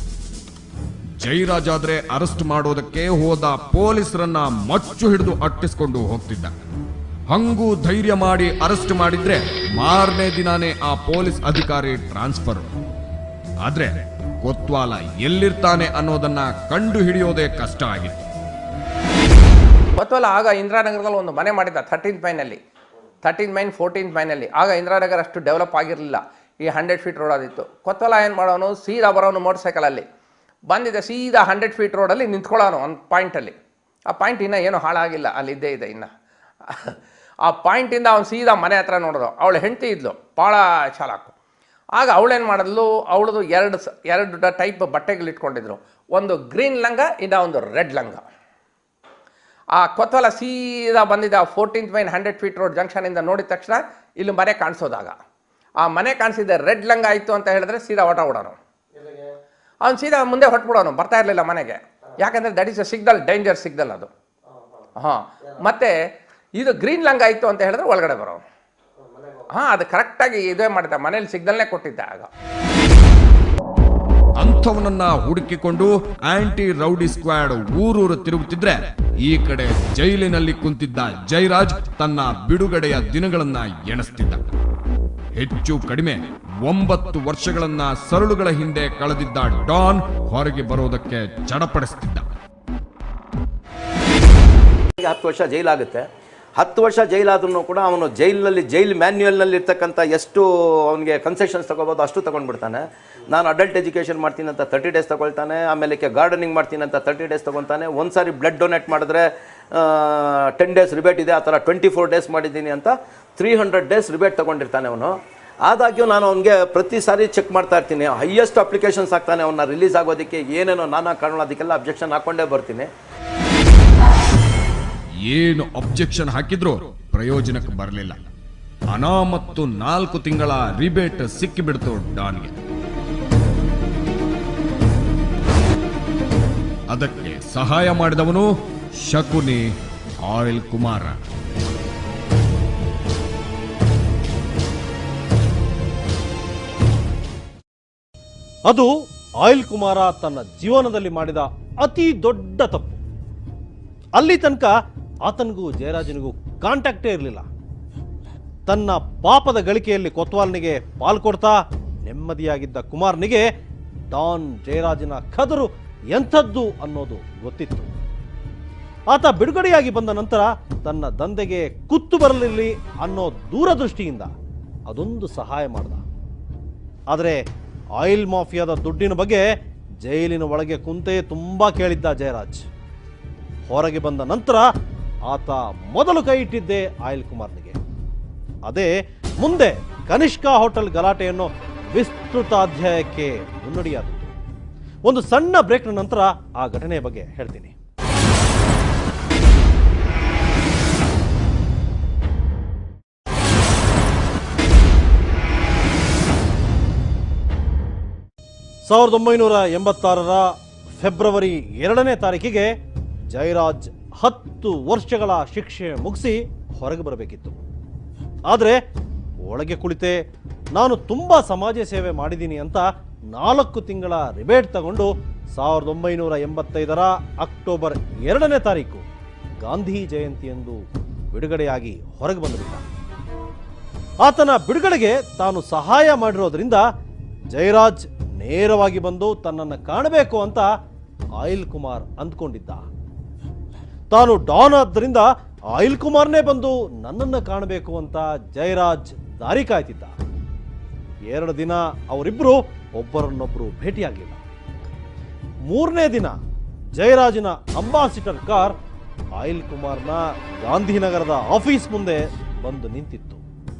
Speaker 2: ಜೈರಾಜಾದ್ರೆ ಅರೆಸ್ಟ್ ಮಾಡೋದಕ್ಕೆ ಹೋದ ಪೊಲೀಸರನ್ನ ಮಚ್ಚು ಹಿಡಿದು ಅಟ್ಟಿಸ್ಕೊಂಡು ಹೋಗ್ತಿದ್ದ. ಹಂಗೂ ಧೈರ್ಯ ಮಾಡಿ ಅರೆಸ್ಟ್ ಮಾಡಿದ್ರೆ ಮಾರನೇ ದಿನಾನೇ ಆ ಪೊಲೀಸ್ ಅಧಿಕಾರಿ ಟ್ರಾನ್ಸ್ಫರ್. ಆದ್ರೆ ಕೊತ್ವಾಲ ಎಲ್ಲಿರ್ತಾನೆ ಅನ್ನೋದನ್ನ ಕಂಡು ಹಿಡಿಯೋದೇ ಕಷ್ಟ ಆಗಿತ್ತು.
Speaker 7: ಕೊತ್ವಾಲ ಆಗ ಇಂದಿರಾನಗರದಲ್ಲಿ ಒಂದು ಮನೆ ಮಾಡಿದ್ದ 13th ಮೈನಲ್ಲಿ, 13th ಮೈನ್ 14th ಮೈನಲ್ಲಿ. ಆಗ ಇಂದಿರಾನಗರ ಅಷ್ಟು ಡೆವಲಪ್ ಆಗಿರಲಿಲ್ಲ, ಈ 100 ಫೀಟ್ ರೋಡ್ ಆದಿತ್ತು. ಕೊತ್ವಾಲ ಏನು ಮಾಡೋನು, ಸೀದಾ ಬರೋನು ಮೋಟರ್ ಸೈಕಲಲ್ಲಿ ಬಂದಿದ್ದೆ, ಸೀದಾ 100 ಫೀಟ್ ರೋಡಲ್ಲಿ ನಿಂತ್ಕೊಳ್ಳೋನು ಒಂದು ಪಾಯಿಂಟಲ್ಲಿ. ಆ ಪಾಯಿಂಟ್ ಇನ್ನೂ ಏನೂ ಹಾಳಾಗಿಲ್ಲ, ಅಲ್ಲಿದ್ದೇ ಇದೆ ಇನ್ನು. ಆ ಪಾಯಿಂಟಿಂದ ಅವ್ನು ಸೀದಾ ಮನೆ ಹತ್ರ ನೋಡಿದ್ರು. ಅವಳು ಹೆಂಡತಿ ಇದ್ಲು, ಭಾಳ ಚಾಲಾಕು. ಆಗ ಅವಳೇನು ಮಾಡಿದ್ಲು, ಅವಳದು ಎರಡು ಟೈಪ್ ಬಟ್ಟೆಗಳು ಇಟ್ಕೊಂಡಿದ್ರು, ಒಂದು ಗ್ರೀನ್ ಲಂಗ, ಇನ್ನು ಒಂದು ರೆಡ್ ಲಂಗ. ಆ ಕೊತ್ವಾಲ ಸೀದಾ ಬಂದಿದ್ದ 14th ಮೈನ್ 100 ಫೀಟ್ ರೋಡ್ ಜಂಕ್ಷನಿಂದ ನೋಡಿದ ತಕ್ಷಣ ಇಲ್ಲಿ ಮನೆ ಕಾಣಿಸೋದಾಗ ಆ ಮನೆ ಕಾಣಿಸಿದ್ದೆ ರೆಡ್ ಲಂಗ ಆಯಿತು ಅಂತ ಹೇಳಿದ್ರೆ ಸೀದಾ ಹೊಟ ಬಿಡೋನು. ಅವ್ನು ಸೀದಾ ಮುಂದೆ ಹೊಟ್ಬಿಡೋನು, ಬರ್ತಾ ಇರಲಿಲ್ಲ ಮನೆಗೆ. ಯಾಕಂದರೆ that is a signal, danger signal ಅದು. ಹಾಂ, ಮತ್ತು ಇದು ಗ್ರೀನ್ ಲಂಗ್ ಆಯಿತು ಅಂತ ಹೇಳಿದ್ರೆ ಒಳಗಡೆ ಬರೋನು. ಹಾಂ, ಅದು ಕರೆಕ್ಟಾಗಿ ಇದೇ ಮಾಡಿದ್ದ, ಮನೇಲಿ ಸಿಗ್ನಲ್ನೇ ಕೊಟ್ಟಿದ್ದೆ ಆಗ.
Speaker 2: ಅಂಥವನನ್ನ ಹುಡುಕಿಕೊಂಡು ಆಂಟಿ ರೌಡಿ ಸ್ಕ್ವಾಡ್ ಊರೂರು ತಿರುಗುತ್ತಿದ್ರೆ, ಈ ಕಡೆ ಜೈಲಿನಲ್ಲಿ ಕುಂತಿದ್ದ ಜೈರಾಜ್ ತನ್ನ ಬಿಡುಗಡೆಯ ದಿನಗಳನ್ನ ಎಣಿಸ್ತಿದ್ದ. ಹೆಚ್ಚು ಕಡಿಮೆ 9 ವರ್ಷಗಳನ್ನ ಸರಳುಗಳ ಹಿಂದೆ ಕಳೆದಿದ್ದ ಡಾನ್ ಹೊರಗೆ ಬರೋದಕ್ಕೆ ಚಡಪಡಿಸ್ತಿದ್ದ.
Speaker 8: 10 ವರ್ಷ ಜೈಲಾಗುತ್ತೆ. 10 ವರ್ಷ ಜೈಲಾದ್ರೂ ಕೂಡ ಅವನು ಜೈಲ್ ಮ್ಯಾನ್ಯುಯಲ್ನಲ್ಲಿ ಇರ್ತಕ್ಕಂಥ ಎಷ್ಟು ಅವನಿಗೆ ಕನ್ಸೆಷನ್ಸ್ ತಗೋಬೋದು ಅಷ್ಟು ತೊಗೊಂಡ್ಬಿಡ್ತಾನೆ. ನಾನು ಅಡಲ್ಟ್ ಎಜುಕೇಷನ್ ಮಾಡ್ತೀನಿ ಅಂತ 30 ಡೇಸ್ ತೊಗೊಳ್ತಾನೆ. ಆಮೇಲೆ ಗಾರ್ಡನಿಂಗ್ ಮಾಡ್ತೀನಿ ಅಂತ 30 ಡೇಸ್ ತೊಗೊತಾನೆ. ಒಂದು ಸಾರಿ ಬ್ಲಡ್ ಡೊನೇಟ್ ಮಾಡಿದ್ರೆ 10 ಡೇಸ್ ರಿಬೇಟ್ ಇದೆ, ಆ ಥರ 24 ಡೇಸ್ ಮಾಡಿದ್ದೀನಿ ಅಂತ 300 ಡೇಸ್ ರಿಬೇಟ್ ತೊಗೊಂಡಿರ್ತಾನೆ ಅವನು. ಆದಾಗ್ಯೂ ನಾನು ಅವನಿಗೆ ಪ್ರತಿ ಸಾರಿ ಚೆಕ್ ಮಾಡ್ತಾ ಇರ್ತೀನಿ. ಹೈಯೆಸ್ಟ್ ಅಪ್ಲಿಕೇಶನ್ಸ್ ಹಾಕ್ತಾನೆ ಅವನ್ನ ರಿಲೀಸ್ ಆಗೋದಕ್ಕೆ, ಏನೇನೋ ನಾನಾ ಕಾರಣ, ಅದಕ್ಕೆಲ್ಲ ಅಬ್ಜೆಕ್ಷನ್ ಹಾಕ್ಕೊಂಡೇ ಬರ್ತೀನಿ.
Speaker 2: ಏನು ಅಬ್ಜೆಕ್ಷನ್ ಹಾಕಿದ್ರು ಪ್ರಯೋಜನಕ್ಕೆ ಬರಲಿಲ್ಲ. ಹಣ ಮತ್ತು 4 ತಿಂಗಳ ರಿಬೇಟ್ ಸಿಕ್ಕಿಬಿಡ್ತು ಡಾನ್ಗೆ. ಅದಕ್ಕೆ ಸಹಾಯ ಮಾಡಿದವನು ಶಕುನಿ ಆಯಿಲ್ ಕುಮಾರ.
Speaker 1: ಅದು ಆಯಿಲ್ ಕುಮಾರ ತನ್ನ ಜೀವನದಲ್ಲಿ ಮಾಡಿದ ಅತಿ ದೊಡ್ಡ ತಪ್ಪು. ಅಲ್ಲಿ ತನಕ ಆತನಿಗೂ ಜಯರಾಜನಿಗೂ ಕಾಂಟ್ಯಾಕ್ಟೇ ಇರಲಿಲ್ಲ. ತನ್ನ ಪಾಪದ ಗಳಿಕೆಯಲ್ಲಿ ಕೊತ್ವಾಲ್ನಿಗೆ ಪಾಲ್ಕೊಡ್ತಾ ನೆಮ್ಮದಿಯಾಗಿದ್ದ ಕುಮಾರ್ನಿಗೆ ಡಾನ್ ಜಯರಾಜನ ಕದರು ಎಂಥದ್ದು ಅನ್ನೋದು ಗೊತ್ತಿತ್ತು. ಆತ ಬಿಡುಗಡೆಯಾಗಿ ಬಂದ ನಂತರ ತನ್ನ ದಂಧೆಗೆ ಕುತ್ತು ಬರಲಿರಲಿ ಅನ್ನೋ ದೂರದೃಷ್ಟಿಯಿಂದ ಅದೊಂದು ಸಹಾಯ ಮಾಡ್ದ. ಆದರೆ ಆಯಿಲ್ ಮಾಫಿಯಾದ ದುಡ್ಡಿನ ಬಗ್ಗೆ ಜೈಲಿನ ಒಳಗೆ ಕುಂತೆ ತುಂಬ ಕೇಳಿದ್ದ ಜಯರಾಜ್. ಹೊರಗೆ ಬಂದ ನಂತರ ಆತ ಮೊದಲು ಕೈ ಇಟ್ಟಿದ್ದೆ ಅನಿಲ್ ಕುಮಾರ್ನಿಗೆ. ಅದೇ ಮುಂದೆ ಕನಿಷ್ಕಾ ಹೋಟೆಲ್ ಗಲಾಟೆಯನ್ನು ವಿಸ್ತೃತ ಅಧ್ಯಾಯಕ್ಕೆ ಮುನ್ನಡಿಯಾದದ್ದು. ಒಂದು ಸಣ್ಣ ಬ್ರೇಕ್ನ ನಂತರ ಆ ಘಟನೆಯ ಬಗ್ಗೆ ಹೇಳ್ತೀನಿ. ಸಾವಿರದ 1986 ಫೆಬ್ರವರಿ 2ನೇ ತಾರೀಕಿಗೆ ಜಯರಾಜ್ 10 ವರ್ಷಗಳ ಶಿಕ್ಷೆ ಮುಗಿಸಿ ಹೊರಗೆ ಬರಬೇಕಿತ್ತು. ಆದರೆ ಒಳಗೆ ಕುಳಿತೆ ನಾನು ತುಂಬ ಸಮಾಜ ಸೇವೆ ಮಾಡಿದ್ದೀನಿ ಅಂತ 4 ತಿಂಗಳ ರಿಬೇಟ್ ತಗೊಂಡು 1985 ಅಕ್ಟೋಬರ್ 2ನೇ ತಾರೀಕು ಗಾಂಧಿ ಜಯಂತಿಯಂದು ಬಿಡುಗಡೆಯಾಗಿ ಹೊರಗೆ ಬಂದುಬಿಟ್ಟ. ಆತನ ಬಿಡುಗಡೆಗೆ ತಾನು ಸಹಾಯ ಮಾಡಿರೋದ್ರಿಂದ ಜಯರಾಜ್ ನೇರವಾಗಿ ಬಂದು ತನ್ನನ್ನು ಕಾಣಬೇಕು ಅಂತ ಅನಿಲ್ ಕುಮಾರ್ ಅಂದ್ಕೊಂಡಿದ್ದ. ತಾನು ಡಾನ್ ಆದ್ದರಿಂದ ಅನಿಲ್ ಕುಮಾರ್ನೇ ಬಂದು ನನ್ನನ್ನು ಕಾಣಬೇಕು ಅಂತ ಜಯರಾಜ್ ದಾರಿ ಕಾಯ್ತಿದ್ದ. 2 ದಿನ ಅವರಿಬ್ಬರು ಒಬ್ಬರನ್ನೊಬ್ಬರು ಭೇಟಿಯಾಗಲಿಲ್ಲ. 3ನೇ ದಿನ ಜಯರಾಜ್ನ ಅಂಬಾಸಿಡರ್ ಕಾರ್ ಅನಿಲ್ ಕುಮಾರ್ನ ಗಾಂಧಿನಗರದ ಆಫೀಸ್ ಮುಂದೆ ಬಂದು ನಿಂತಿತ್ತು.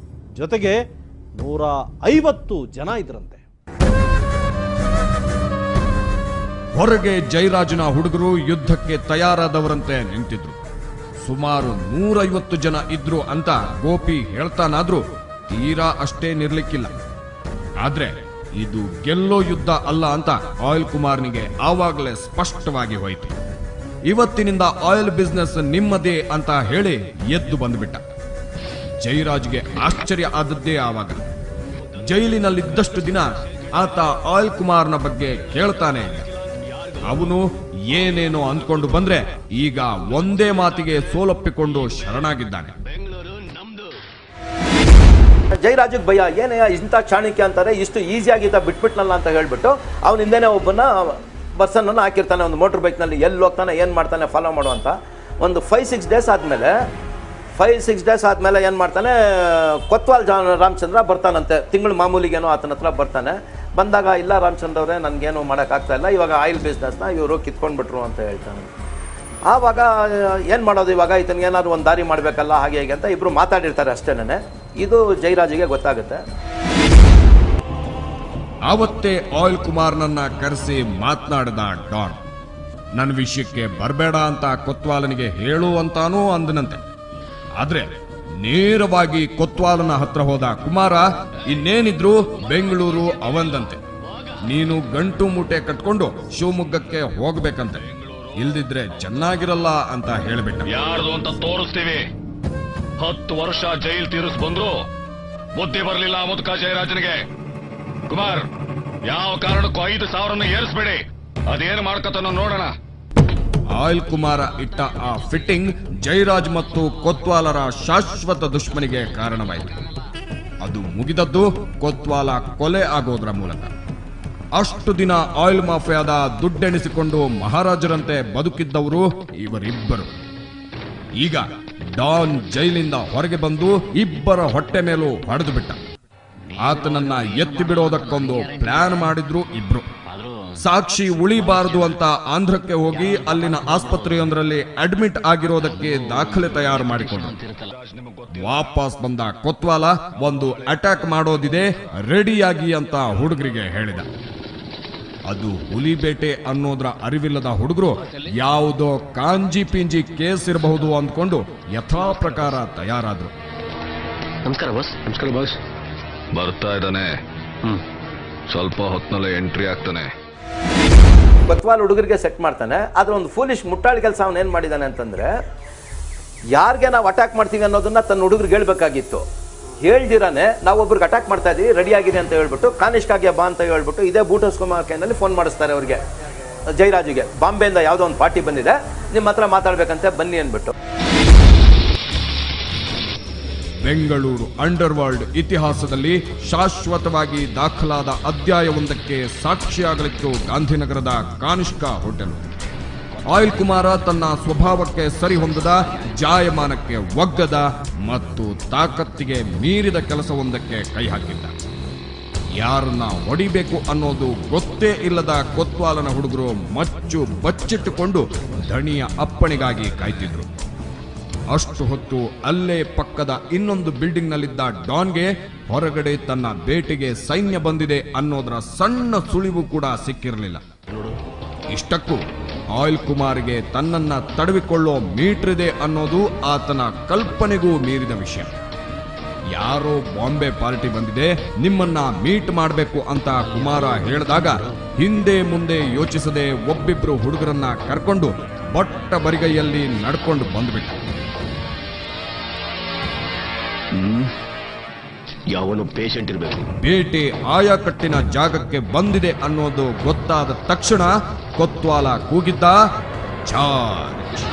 Speaker 1: ಜೊತೆಗೆ 150 ಜನ ಇದ್ರಂತೆ.
Speaker 2: ಹೊರಗೆ ಜಯರಾಜನ ಹುಡುಗರು ಯುದ್ಧಕ್ಕೆ ತಯಾರಾದವರಂತೆ ನಿಂತಿದ್ರು. ಸುಮಾರು 150 ಜನ ಇದ್ರು ಅಂತ ಗೋಪಿ ಹೇಳ್ತಾನಾದ್ರೂ ತೀರಾ ಅಷ್ಟೇ ನಿರ್ಲಿಕ್ಕಿಲ್ಲ. ಆದ್ರೆ ಇದು ಗೆಲ್ಲೋ ಯುದ್ಧ ಅಲ್ಲ ಅಂತ ಆಯಿಲ್ ಕುಮಾರ್ನಿಗೆ ಆವಾಗಲೇ ಸ್ಪಷ್ಟವಾಗಿ ಹೋಯಿತು. ಇವತ್ತಿನಿಂದ ಆಯಿಲ್ ಬಿಸ್ನೆಸ್ ನಿಮ್ಮದೇ ಅಂತ ಹೇಳಿ ಎದ್ದು ಬಂದ್ಬಿಟ್ಟ. ಜಯರಾಜ್ಗೆ ಆಶ್ಚರ್ಯ ಆದದ್ದೇ ಆವಾಗ. ಜೈಲಿನಲ್ಲಿದ್ದಷ್ಟು ದಿನ ಆತ ಆಯಿಲ್ ಕುಮಾರ್ನ ಬಗ್ಗೆ ಕೇಳ್ತಾನೆ ಇದ್ದ. ಅವನು ಏನೇನೋ ಅಂದ್ಕೊಂಡು ಬಂದ್ರೆ ಈಗ ಒಂದೇ ಮಾತಿಗೆ ಸೋಲೊಪ್ಪಿಕೊಂಡು ಶರಣಾಗಿದ್ದಾನೆ.
Speaker 8: ಜಯರಾಜಕ್ಕೆ ಭಯ, ಏನಯ್ಯ ಇಂಥ ಚಾಣಕ್ಯ ಅಂತಾರೆ, ಇಷ್ಟು ಈಸಿಯಾಗಿ ಬಿಟ್ಬಿಟ್ನಲ್ಲ ಅಂತ ಹೇಳ್ಬಿಟ್ಟು ಅವನ ಹಿಂದೆನೇ ಒಬ್ಬನ ಪರ್ಸನನ್ನು ಹಾಕಿರ್ತಾನೆ ಒಂದು ಮೋಟರ್ ಬೈಕ್ನಲ್ಲಿ. ಎಲ್ಲಿ ಹೋಗ್ತಾನೆ ಏನು ಮಾಡ್ತಾನೆ ಫಾಲೋ ಮಾಡುವಂತ. ಒಂದು 5-6 ಡೇಸ್ ಆದಮೇಲೆ ಏನು ಮಾಡ್ತಾನೆ, ಕೊತ್ವಾಲ್ ರಾಮಚಂದ್ರ ಬರ್ತಾನಂತೆ. ತಿಂಗಳು ಮಾಮೂಲಿಗೇನೋ ಆತನ ಹತ್ರ ಬರ್ತಾನೆ. ಬಂದಾಗ ಇಲ್ಲ ರಾಮಚಂದ್ರ ಅವರೇ, ನನಗೇನು ಮಾಡೋಕ್ಕಾಗ್ತಾ ಇಲ್ಲ, ಇವಾಗ ಆಯಿಲ್ ಬಿಸ್ನೆಸ್ನ ಇವರು ಕಿತ್ಕೊಂಡ್ಬಿಟ್ರು ಅಂತ ಹೇಳ್ತಾನೆ. ಆವಾಗ ಏನು ಮಾಡೋದು, ಇವಾಗ ಈತನಿಗೆ ಏನಾದ್ರು ಒಂದು ದಾರಿ ಮಾಡಬೇಕಲ್ಲ ಹಾಗೆ ಹೇಗೆ ಅಂತ ಇಬ್ಬರು ಮಾತಾಡಿರ್ತಾರೆ ಅಷ್ಟೇನೆ. ಇದು ಜಯರಾಜ್ಗೆ ಗೊತ್ತಾಗುತ್ತೆ.
Speaker 2: ಆವತ್ತೇ ಆಯಿಲ್ ಕುಮಾರ್ನನ್ನ ಕರೆಸಿ ಮಾತನಾಡಿದ ಡಾನ್. ನನ್ನ ವಿಷಯಕ್ಕೆ ಬರಬೇಡ ಅಂತ ಕೊತ್ವಾಲನಿಗೆ ಹೇಳು ಅಂತಾನೂ ಅಂದನಂತೆ. ಆದ್ರೆ ನೇರವಾಗಿ ಕೊತ್ವಾಲನ ಹತ್ರ ಹೋದ ಕುಮಾರ ಇನ್ನೇನಿದ್ರು ಬೆಂಗಳೂರು ಅವಂದಂತೆ. ನೀನು ಗಂಟು ಮೂಟೆ ಕಟ್ಕೊಂಡು ಶಿವಮೊಗ್ಗಕ್ಕೆ ಹೋಗ್ಬೇಕಂತೆ, ಇಲ್ದಿದ್ರೆ ಚೆನ್ನಾಗಿರಲ್ಲ ಅಂತ ಹೇಳ್ಬಿಟ್ಟ.
Speaker 9: ಯಾರ್ದು ಅಂತ ತೋರಿಸ್ತೀವಿ. 10 ವರ್ಷ ಜೈಲ್ ತೀರಿಸ್ ಬಂದ್ರು ಬುದ್ಧಿ ಬರಲಿಲ್ಲ ಮುದ್ಕ ಜಯರಾಜನಿಗೆ. ಕುಮಾರ್, ಯಾವ ಕಾರಣಕ್ಕೂ 5,000 ಏರಿಸ್ಬೇಡಿ, ಅದೇನು ಮಾಡ್ಕತಾನೋ ನೋಡೋಣ.
Speaker 2: ಆಯಿಲ್ ಕುಮಾರ ಇಟ್ಟ ಆ ಫಿಟ್ಟಿಂಗ್ ಜಯರಾಜ್ ಮತ್ತು ಕೊತ್ವಾಲರ ಶಾಶ್ವತ ದುಶ್ಮನಿಗೆ ಕಾರಣವಾಯಿತು. ಅದು ಮುಗಿದದ್ದು ಕೊತ್ವಾಲ ಕೊಲೆ ಆಗೋದ್ರ ಮೂಲಕ. ಅಷ್ಟು ದಿನ ಆಯಿಲ್ ಮಾಫಿಯಾದ ದುಡ್ಡೆಣಿಸಿಕೊಂಡು ಮಹಾರಾಜರಂತೆ ಬದುಕಿದ್ದವರು ಇವರಿಬ್ಬರು. ಈಗ ಡಾನ್ ಜೈಲಿಂದ ಹೊರಗೆ ಬಂದು ಇಬ್ಬರ ಹೊಟ್ಟೆ ಮೇಲೂ ಹೊಡೆದು ಬಿಟ್ಟ. ಆತನನ್ನ ಎತ್ತಿ ಬಿಡೋದಕ್ಕೊಂದು ಪ್ಲಾನ್ ಮಾಡಿದ್ರು ಇಬ್ರು. ಸಾಕ್ಷಿ ಉಳಿಬಾರದು ಅಂತ ಆಂಧ್ರಕ್ಕೆ ಹೋಗಿ ಅಲ್ಲಿನ ಆಸ್ಪತ್ರೆಯೊಂದರಲ್ಲಿ ಅಡ್ಮಿಟ್ ಆಗಿರೋದಕ್ಕೆ ದಾಖಲೆ ತಯಾರು ಮಾಡಿಕೊಂಡ್ರು. ವಾಪಸ್ ಬಂದ ಕೊತ್ವಾಲ ಒಂದು ಅಟ್ಯಾಕ್ ಮಾಡೋದಿದೆ, ರೆಡಿಯಾಗಿ ಅಂತ ಹುಡುಗರಿಗೆ ಹೇಳಿದ. ಅದು ಹುಲಿಬೇಟೆ ಅನ್ನೋದ್ರ ಅರಿವಿಲ್ಲದ ಹುಡುಗರು ಯಾವುದೋ ಕಾಂಜಿ ಪಿಂಜಿ ಕೇಸ್ ಇರಬಹುದು ಅಂದ್ಕೊಂಡು ಯಥಾ ಪ್ರಕಾರ ತಯಾರಾದ್ರು.
Speaker 9: ನಮಸ್ಕಾರ ಬಾಸ್. ನಮಸ್ಕಾರ ಬಾಸ್. ಬರ್ತಾ ಇದ್ದಾನೆ, ಸ್ವಲ್ಪ ಹೊತ್ತಿನಲ್ಲೇ ಎಂಟ್ರಿ ಆಗ್ತಾನೆ.
Speaker 8: ಕೊತ್ವಾಲ್ ಹುಡುಗರಿಗೆ ಸೆಟ್ ಮಾಡ್ತಾನೆ. ಆದ್ರೆ ಒಂದು ಫೂಲಿಶ್ ಮುಟ್ಟಾಳಿ ಕೆಲಸ ಅವನು ಏನು ಮಾಡಿದ್ದಾನೆ ಅಂತಂದ್ರೆ, ಯಾರಿಗೆ ನಾವು ಅಟ್ಯಾಕ್ ಮಾಡ್ತೀವಿ ಅನ್ನೋದನ್ನ ತನ್ನ ಹುಡುಗರಿಗೆ ಹೇಳ್ಬೇಕಾಗಿತ್ತು. ಹೇಳ್ದಿರಾನೆ ನಾವೊಬ್ರಿಗೆ ಅಟ್ಯಾಕ್ ಮಾಡ್ತಾ ಇದೀವಿ, ರೆಡಿ ಆಗಿದೆ ಅಂತ ಹೇಳ್ಬಿಟ್ಟು ಕಾನಿಷ್ಕಾಗೆ ಬಾ ಅಂತ ಹೇಳ್ಬಿಟ್ಟು ಇದೇ ಬೂಟಸ್ ಕುಮಾರ್ ಕೈನಲ್ಲಿ ಫೋನ್ ಮಾಡಿಸ್ತಾರೆ ಅವ್ರಿಗೆ, ಜಯರಾಜ್ಗೆ. ಬಾಂಬೆಯಿಂದ ಯಾವುದೋ ಒಂದು ಪಾರ್ಟಿ ಬಂದಿದೆ, ನಿಮ್ಮ ಹತ್ರ ಮಾತಾಡ್ಬೇಕಂತೆ, ಬನ್ನಿ ಅಂದ್ಬಿಟ್ಟು.
Speaker 2: ಬೆಂಗಳೂರು ಅಂಡರ್ ವರ್ಲ್ಡ್ ಇತಿಹಾಸದಲ್ಲಿ ಶಾಶ್ವತವಾಗಿ ದಾಖಲಾದ ಅಧ್ಯಾಯವೊಂದಕ್ಕೆ ಸಾಕ್ಷಿಯಾಗಲಿತ್ತು ಗಾಂಧಿನಗರದ ಕಾನಿಷ್ಕಾ ಹೋಟೆಲ್. ಆಯಿಲ್ ಕುಮಾರ ತನ್ನ ಸ್ವಭಾವಕ್ಕೆ ಸರಿಹೊಂದದ, ಜಾಯಮಾನಕ್ಕೆ ಒಗ್ಗದ ಮತ್ತು ತಾಕತ್ತಿಗೆ ಮೀರಿದ ಕೆಲಸವೊಂದಕ್ಕೆ ಕೈ ಹಾಕಿದ್ದ. ಯಾರನ್ನ ಹೊಡಿಬೇಕು ಅನ್ನೋದು ಗೊತ್ತೇ ಇಲ್ಲದ ಕೊತ್ವಾಲನ ಹುಡುಗರು ಮಚ್ಚು ಬಚ್ಚಿಟ್ಟುಕೊಂಡು ದಣಿಯ ಅಪ್ಪಣೆಗಾಗಿ ಕಾಯ್ತಿದ್ರು. ಅಷ್ಟು ಹೊತ್ತು ಅಲ್ಲೇ ಪಕ್ಕದ ಇನ್ನೊಂದು ಬಿಲ್ಡಿಂಗ್ನಲ್ಲಿದ್ದ ಡಾನ್ಗೆ ಹೊರಗಡೆ ತನ್ನ ಬೇಟೆಗೆ ಸೈನ್ಯ ಬಂದಿದೆ ಅನ್ನೋದರ ಸಣ್ಣ ಸುಳಿವು ಕೂಡ ಸಿಕ್ಕಿರಲಿಲ್ಲ. ಇಷ್ಟಕ್ಕೂ ಆಯಿಲ್ ಕುಮಾರ್ಗೆ ತನ್ನನ್ನ ತಡವಿಕೊಳ್ಳೋ ಮೀಟರ್ ಇದೆ ಅನ್ನೋದು ಆತನ ಕಲ್ಪನೆಗೂ ಮೀರಿದ ವಿಷಯ. ಯಾರೋ ಬಾಂಬೆ ಪಾರ್ಟಿ ಬಂದಿದೆ, ನಿಮ್ಮನ್ನ ಮೀಟ್ ಮಾಡಬೇಕು ಅಂತ ಕುಮಾರ ಹೇಳಿದಾಗ ಹಿಂದೆ ಮುಂದೆ ಯೋಚಿಸದೆ ಒಬ್ಬಿಬ್ರು ಹುಡುಗರನ್ನ ಕರ್ಕೊಂಡು ಬೊಟ್ಟ ಬರಿಗೈಯಲ್ಲಿ ನಡ್ಕೊಂಡು ಬಂದ್ಬಿಟ್ಟ.
Speaker 9: ಯಾವನು ಪೇಷಂಟ್ ಇರಬೇಕು.
Speaker 2: ಬೇಟೆ ಆಯಾಕಟ್ಟಿನ ಜಾಗಕ್ಕೆ ಬಂದಿದೆ ಅನ್ನೋದು ಗೊತ್ತಾದ ತಕ್ಷಣ ಕೊತ್ವಾಲ ಕೂಗಿದ್ದ, ಚಾರ್ಜ್.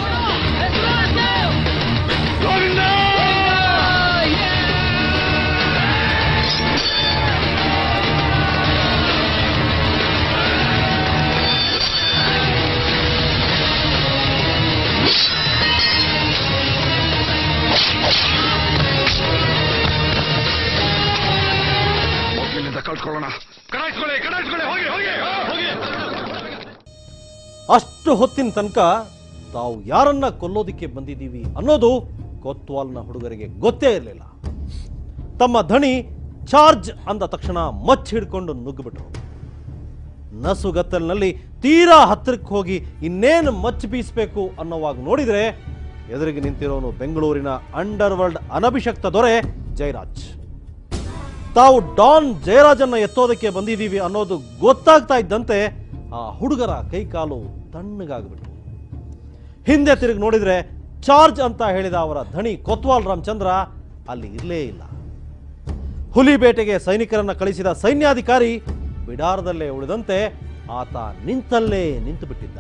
Speaker 1: ಅಷ್ಟು ಹೊತ್ತಿನ ತನಕ ತಾವು ಯಾರನ್ನ ಕೊಲ್ಲೋದಿಕ್ಕೆ ಬಂದಿದ್ದೀವಿ ಅನ್ನೋದು ಕೊತ್ವಾಲ್ನ ಹುಡುಗರಿಗೆ ಗೊತ್ತೇ ಇರಲಿಲ್ಲ. ತಮ್ಮ ಧಣಿ ಚಾರ್ಜ್ ಅಂದ ತಕ್ಷಣ ಮಚ್ಚ ಹಿಡ್ಕೊಂಡು ನುಗ್ಗಿಬಿಟ್ರು. ನಸುಗತ್ತಲಿನಲ್ಲಿ ತೀರಾ ಹತ್ತಿರಕ್ಕೆ ಹೋಗಿ ಇನ್ನೇನು ಮಚ್ಚ ಬೀಸಬೇಕು ಅನ್ನೋವಾಗ ನೋಡಿದ್ರೆ ಎದುರಿಗೆ ನಿಂತಿರೋನು ಬೆಂಗಳೂರಿನ ಅಂಡರ್ ವರ್ಲ್ಡ್ ಅನಭಿಷಕ್ತ ದೊರೆ ಜಯರಾಜ್. ತಾವು ಡಾನ್ ಜಯರಾಜನ್ನ ಎತ್ತೋದಕ್ಕೆ ಬಂದಿದ್ದೀವಿ ಅನ್ನೋದು ಗೊತ್ತಾಗ್ತಾ ಇದ್ದಂತೆ ಆ ಹುಡುಗರ ಕೈಕಾಲು ತಣ್ಣಗಾಗ್ಬಿಟ್ರು. ಹಿಂದೆ ತಿರುಗಿ ನೋಡಿದ್ರೆ ಚಾರ್ಜ್ ಅಂತ ಹೇಳಿದ ಅವರ ಧಣಿ ಕೊತ್ವಾಲ್ ರಾಮಚಂದ್ರ ಅಲ್ಲಿ ಇರಲೇ ಇಲ್ಲ. ಹುಲಿ ಬೇಟೆಗೆ ಸೈನಿಕರನ್ನ ಕಳಿಸಿದ ಸೈನ್ಯಾಧಿಕಾರಿ ಬಿಡಾರದಲ್ಲೇ ಉಳಿದಂತೆ ಆತ ನಿಂತಲ್ಲೇ ನಿಂತು ಬಿಟ್ಟಿದ್ದ.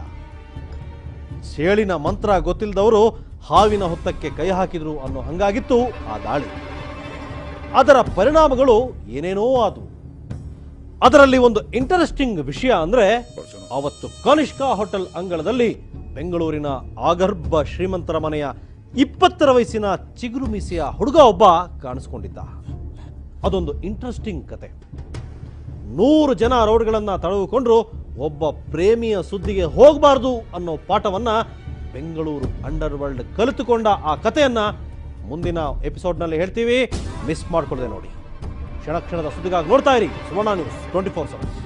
Speaker 1: ಸೇಳಿನ ಮಂತ್ರ ಗೊತ್ತಿಲ್ಲದವರು ಹಾವಿನ ಹೊತ್ತಕ್ಕೆ ಕೈ ಹಾಕಿದ್ರು ಅನ್ನೋ ಹಂಗಾಗಿತ್ತು ಆ ದಾಳಿ. ಅದರ ಪರಿಣಾಮಗಳು ಏನೇನೋ ಆದವು. ಅದರಲ್ಲಿ ಒಂದು ಇಂಟರೆಸ್ಟಿಂಗ್ ವಿಷಯ ಅಂದ್ರೆ, ಅವತ್ತು ಕನಿಷ್ಕಾ ಹೋಟೆಲ್ ಅಂಗಳದಲ್ಲಿ ಬೆಂಗಳೂರಿನ ಆಗರ್ಭ ಶ್ರೀಮಂತರ ಮನೆಯ 20 ವಯಸ್ಸಿನ ಚಿಗುರು ಮೀಸೆಯ ಹುಡುಗ ಒಬ್ಬ ಕಾಣಿಸ್ಕೊಂಡಿದ್ದ. ಅದೊಂದು ಇಂಟ್ರೆಸ್ಟಿಂಗ್ ಕತೆ. 100 ಜನ ರೋಡ್ಗಳನ್ನ ತಡೆದುಕೊಂಡ್ರು ಒಬ್ಬ ಪ್ರೇಮಿಯ ಸುದ್ದಿಗೆ ಹೋಗಬಾರ್ದು ಅನ್ನೋ ಪಾಠವನ್ನ ಬೆಂಗಳೂರು ಅಂಡರ್ ವರ್ಲ್ಡ್ ಕಲಿತುಕೊಂಡ ಆ ಕಥೆಯನ್ನ ಮುಂದಿನ ಎಪಿಸೋಡ್ನಲ್ಲಿ ಹೇಳ್ತೀವಿ. ಮಿಸ್ ಮಾಡ್ಕೊಳ್ಳದೆ ನೋಡಿ. ಕ್ಷಣ ಕ್ಷಣದ ಸುದ್ದಿಗಾಗಿ ನೋಡ್ತಾ ಇರಿ ಸುವರ್ಣ ನ್ಯೂಸ್ 24/7.